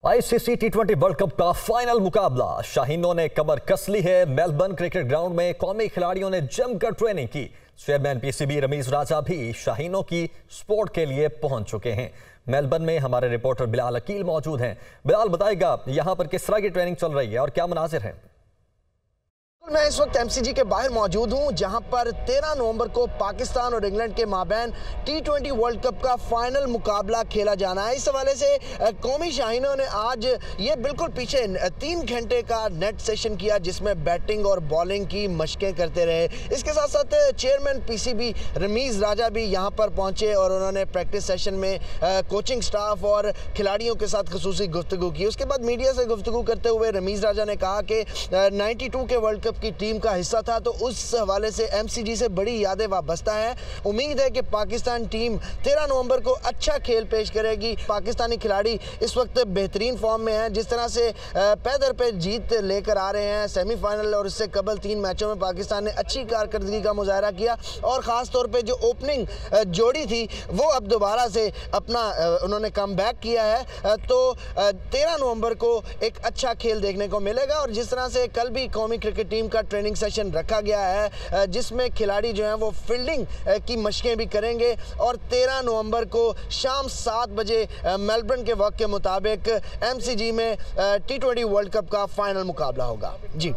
ICC टी20 world cup का final मुकाबला। शाहीनों ने कमर कस ली है। मेलबर्न क्रिकेट ग्राउंड में कौमी खिलाड़ियों ने जमकर ट्रेनिंग की। चेयरमैन पीसीबी रमीज राजा भी शाहीनों की सपोर्ट के लिए पहुंच चुके हैं। मेलबर्न में हमारे रिपोर्टर बिलाल अकील मौजूद हैं। बिलाल, बताएगा यहां पर किस तरह की ट्रेनिंग चल रही है और क्या मनाजिर है? मैं इस वक्त एमसीजी के बाहर मौजूद हूं, जहां पर 13 नवंबर को पाकिस्तान और इंग्लैंड के माबैन टी20 वर्ल्ड कप का फाइनल मुकाबला खेला जाना है। इस हवाले से कौमी शाहीनों ने आज ये बिल्कुल पीछे 3 घंटे का नेट सेशन किया, जिसमें बैटिंग और बॉलिंग की मशकें करते रहे। इसके साथ साथ चेयरमैन पीसीबी रमीज राजा भी यहां पर पहुंचे और उन्होंने प्रैक्टिस सेशन में कोचिंग स्टाफ और खिलाड़ियों के साथ खसूसी गुफ्तगू की। उसके बाद मीडिया से गुफ्तगू करते हुए रमीज राजा ने कहा कि 92 के वर्ल्ड कप की टीम का हिस्सा था, तो उस हवाले से एमसीजी से बड़ी यादें वाबस्ता हैं। उम्मीद है कि पाकिस्तान टीम 13 नवंबर को अच्छा खेल पेश करेगी। पाकिस्तानी खिलाड़ी इस वक्त बेहतरीन फॉर्म में हैं। जिस तरह से पैदर पे जीत लेकर आ रहे हैं सेमीफाइनल और इससे कबल 3 मैचों में पाकिस्तान ने अच्छी कारकर्दगी का मुजाहरा किया और ख़ास तौर पे जो ओपनिंग जोड़ी थी वो अब दोबारा से अपना उन्होंने कम बैक किया है। तो 13 नवंबर को एक अच्छा खेल देखने को मिलेगा। और जिस तरह से कल भी कौमी क्रिकेट टीम का ट्रेनिंग सेशन रखा गया है, जिसमें खिलाड़ी जो हैं वो फील्डिंग की मशकें भी करेंगे और 13 नवंबर को शाम 7 बजे मेलबर्न के वक्त के मुताबिक एमसीजी में टी20 वर्ल्ड कप का फाइनल मुकाबला होगा। जी।